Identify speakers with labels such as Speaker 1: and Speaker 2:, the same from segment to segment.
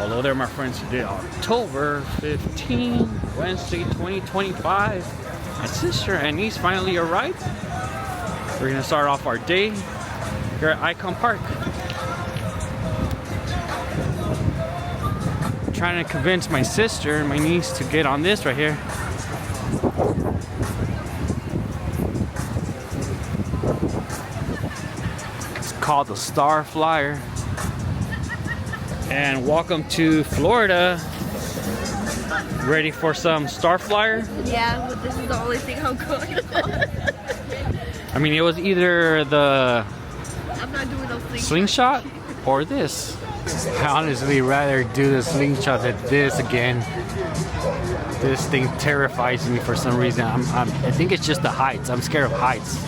Speaker 1: Hello there, my friends. Today, October 15, Wednesday, 2025. My sister and niece finally arrived. We're gonna start off our day here at Icon Park. I'm trying to convince my sister and my niece to get on this right here. It's called the StarFlyer. And welcome to Florida. Ready for some StarFlyer?
Speaker 2: Yeah, but this is the only thing I'm going on.
Speaker 1: I mean, it was either the
Speaker 2: I'm not doing no
Speaker 1: slingshot or this. I honestly rather do the slingshot than this again. This thing terrifies me for some reason. I think it's just the heights. I'm scared of heights.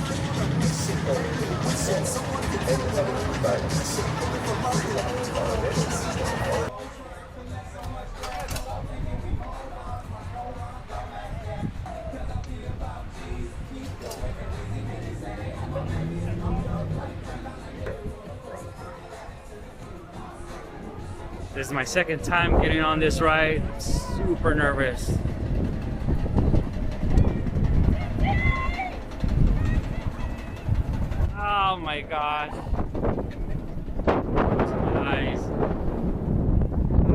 Speaker 1: This is my second time getting on this ride. I'm super nervous. Oh my god. Nice.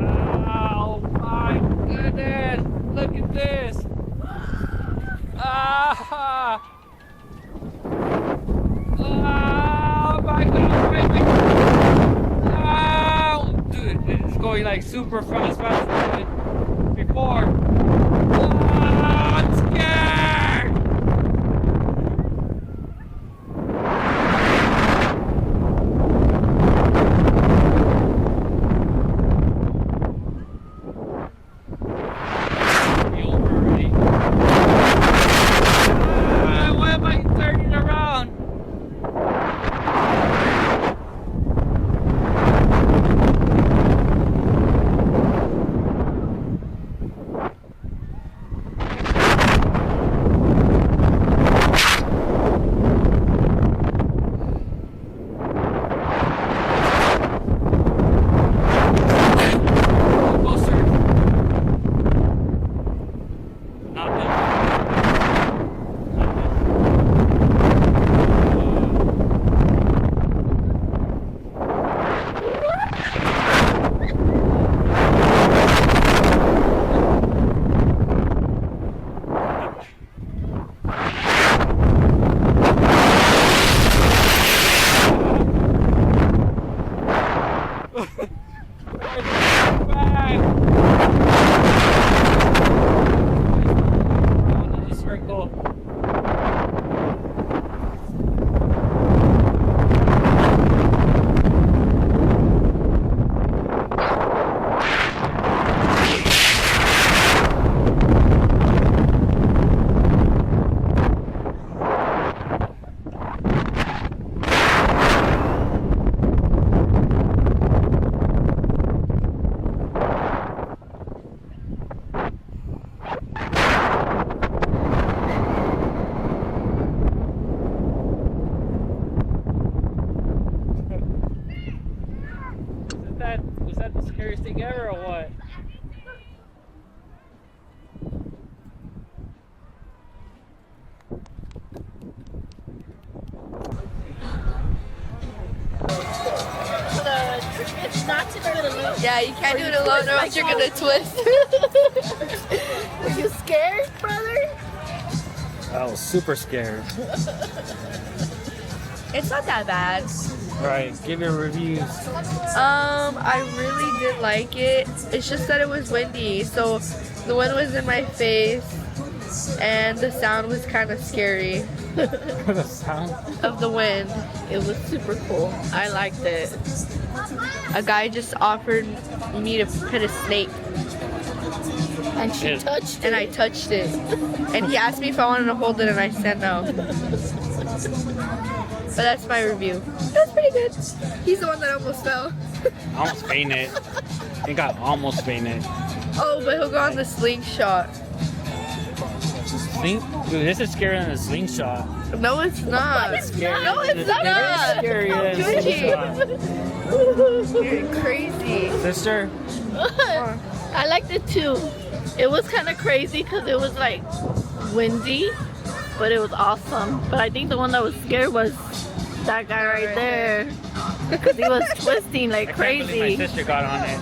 Speaker 1: Oh my goodness. Look at this. Ah. Oh my god. Going like super fast, faster than before. Oh, I'm scared! Why am I turning around? Was that the scariest thing ever or what?
Speaker 2: Yeah, you can't do it alone or else you're gonna twist. Were you scared, brother?
Speaker 1: I was super scared.
Speaker 2: It's not that bad.
Speaker 1: Alright, give your reviews.
Speaker 2: I really did like it. It's just that it was windy, so the wind was in my face and the sound was kind of scary.
Speaker 1: The sound?
Speaker 2: Of the wind. It was super cool. I liked it. A guy just offered me to pet a snake. And she touched it. And I touched it. And he asked me if I wanted to hold it and I said no. But that's my review. That's pretty good. He's the one that almost fell.
Speaker 1: I almost fainted. I think I almost fainted.
Speaker 2: Oh, but he'll go on the slingshot.
Speaker 1: Dude, this is scarier than a slingshot.
Speaker 2: No, it's not.
Speaker 1: No, it's
Speaker 2: not.
Speaker 1: Scarier than a slingshot.
Speaker 2: You're crazy.
Speaker 1: Sister,
Speaker 2: I liked it too. It was kind of crazy because it was like windy, but it was awesome. But I think the one that was scared was that guy right there, because he was twisting like crazy.
Speaker 1: My sister got on it.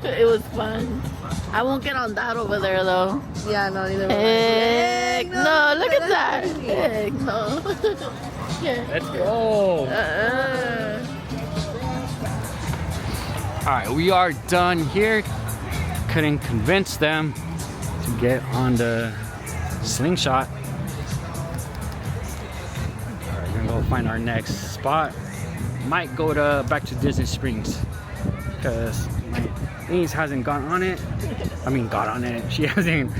Speaker 2: It was fun. I won't get on that over there though.
Speaker 3: Yeah, no, neither.
Speaker 2: Heck no, look at that. Heck no.
Speaker 1: Let's go. Alright, we are done here. Couldn't convince them to get on the slingshot. Alright, we're gonna go find our next spot. Might go back to Disney Springs because my niece hasn't gone on it. I mean, got on it. She hasn't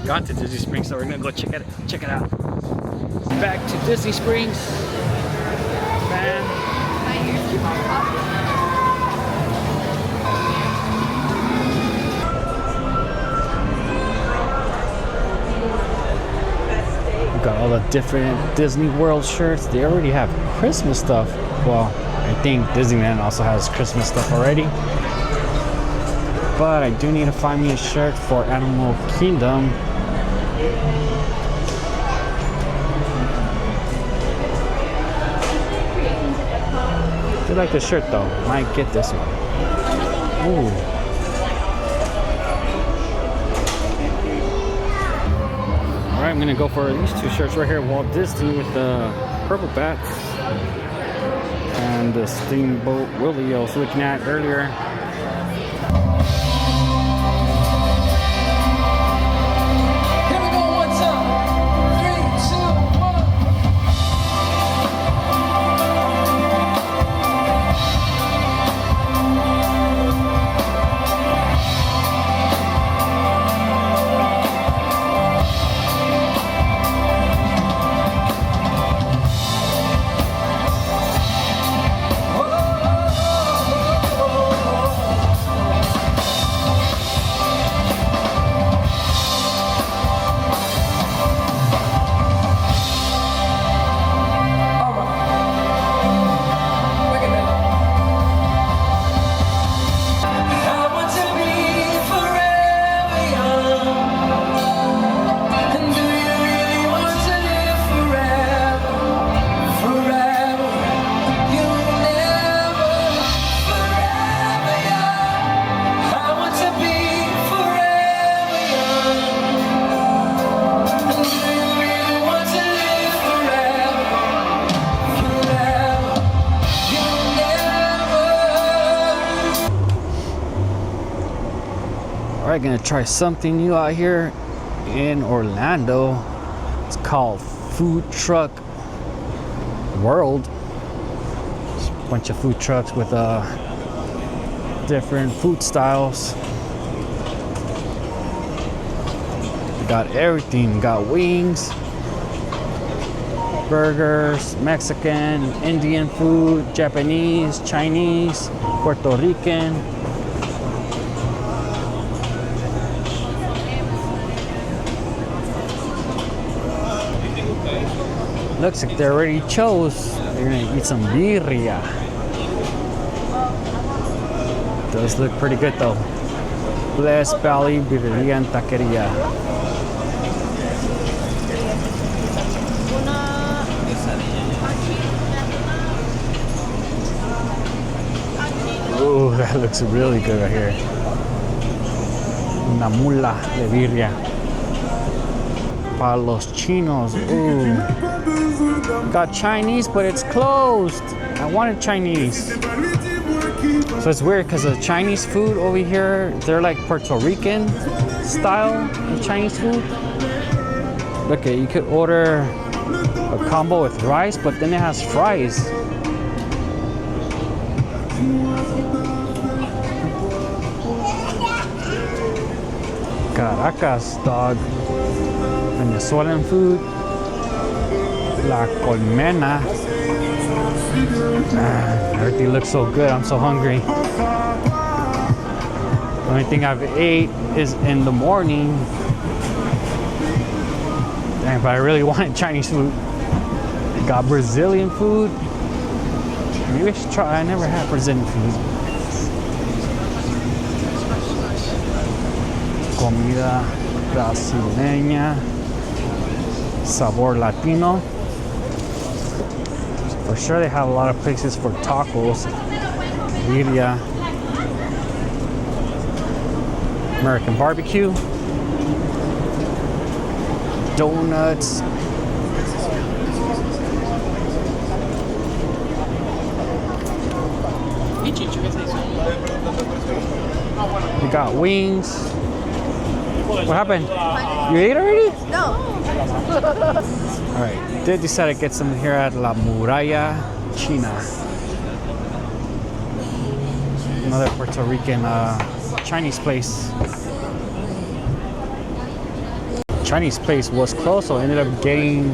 Speaker 1: gone to Disney Springs, so we're gonna go check it out. Back to Disney Springs. Man. Got all the different Disney World shirts. They already have Christmas stuff. Well, I think Disneyland also has Christmas stuff already. But I do need to find me a shirt for Animal Kingdom. I do like the shirt though. Might get this one. Ooh. Alright, I'm gonna go for these two shirts right here. Walt Disney with the purple bats and the Steamboat Willie I was looking at earlier. Alright, gonna try something new out here in Orlando. It's called Food Truck World. It's a bunch of food trucks with different food styles. We got everything. We got wings, burgers, Mexican, Indian food, Japanese, Chinese, Puerto Rican. Looks like they already chose. They're gonna eat some birria. Does look pretty good though. Blessed Valley Birria and Taqueria. Ooh, that looks really good right here. Una mula de birria. Para los chinos. Ooh. Got Chinese, but it's closed. I wanted Chinese. So it's weird because the Chinese food over here, they're like Puerto Rican style of Chinese food. Look, you could order a combo with rice, but then it has fries. Caracas, dog. Venezuelan food. La Colmena. Everything looks so good. I'm so hungry. The only thing I've ate is in the morning. Dang, but I really wanted Chinese food. Got Brazilian food. Maybe I should try. I never had Brazilian food. comida brasileña, sabor latino. For sure they have a lot of places for tacos, birria, American barbecue, donuts, we got wings. What happened? You ate already?
Speaker 2: No.
Speaker 1: Alright, did decide to get some here at La Muralla China. Another Puerto Rican Chinese place. Chinese place was closed, so I ended up getting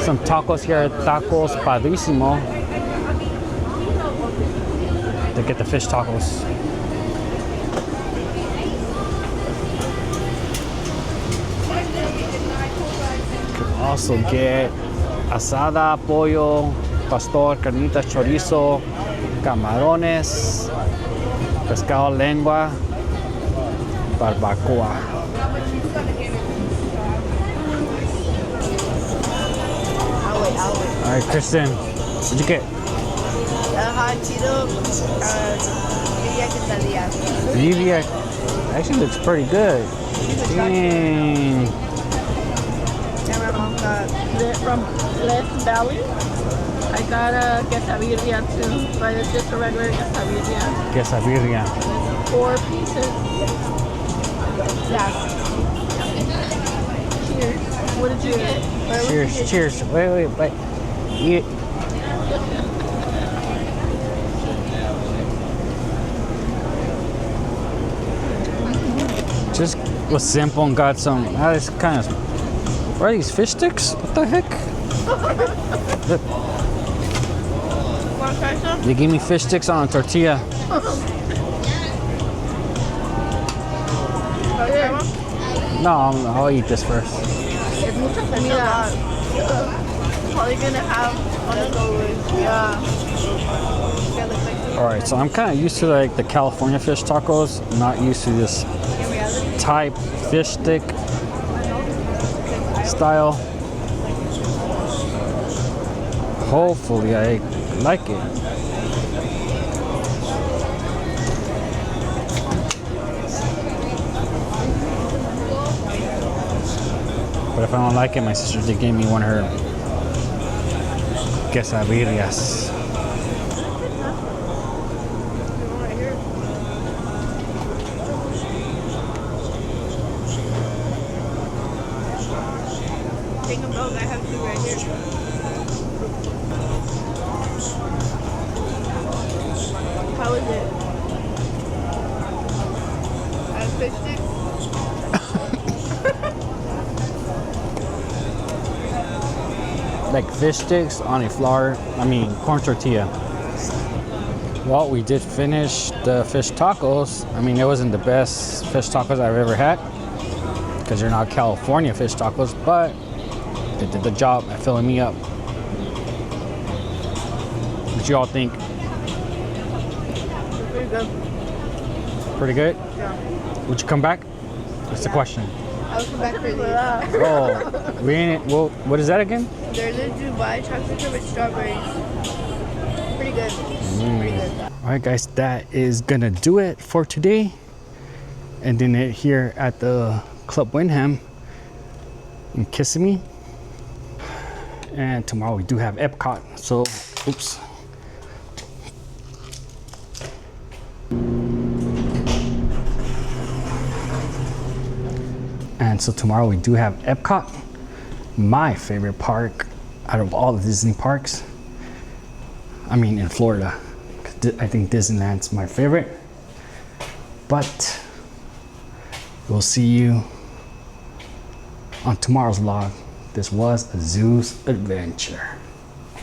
Speaker 1: some tacos here at Tacos Padrísimo to get the fish tacos. Could also get asada, pollo, pastor, carnitas, chorizo, camarones, pescado lengua, barbacoa. All right, Kristen, what'd you get?
Speaker 2: Hot Cheeto, birria quesadilla.
Speaker 1: Birria actually looks pretty good. Dang.
Speaker 2: And my mom got from Les Valley. I got a quesadilla too, but it's just a regular quesadilla.
Speaker 1: Quesadilla.
Speaker 2: 4 pieces. Yeah. Cheers. What did you get?
Speaker 1: Cheers, cheers. Wait. Eat. Just was simple and got some. This kind of. What are these fish sticks? What the heck? Look,
Speaker 2: Want to try some?
Speaker 1: they gave me fish sticks on a tortilla. No, I'll eat this first.
Speaker 2: Es mucha comida. Probably gonna have leftovers. Yeah.
Speaker 1: All right, so I'm kind of used to like the California fish tacos, not used to this type fish stick style. Hopefully I like it. But if I don't like it, my sister did give me one of her quesadillas.
Speaker 2: Take them both. I have 2 right here. How is it? I fish stick.
Speaker 1: Like fish sticks on a corn tortilla. Well, we did finish the fish tacos. I mean, it wasn't the best fish tacos I've ever had because they're not California fish tacos, but they did the job at filling me up. What you all think?
Speaker 2: Pretty good.
Speaker 1: Pretty good?
Speaker 2: Yeah.
Speaker 1: Would you come back? That's the question.
Speaker 2: I'll come back for these.
Speaker 1: Oh, we ain't. Well, what is that again?
Speaker 2: There's a Dubai chocolate chip with strawberries. Pretty good. Pretty good.
Speaker 1: All right, guys, that is gonna do it for today. Ending it here at the Club Wyndham in Kissimmee. And tomorrow we do have Epcot. So, oops. And so tomorrow we do have Epcot, my favorite park out of all the Disney parks. I mean, in Florida. I think Disneyland's my favorite. But we'll see you on tomorrow's vlog. This was a Zoo's adventure.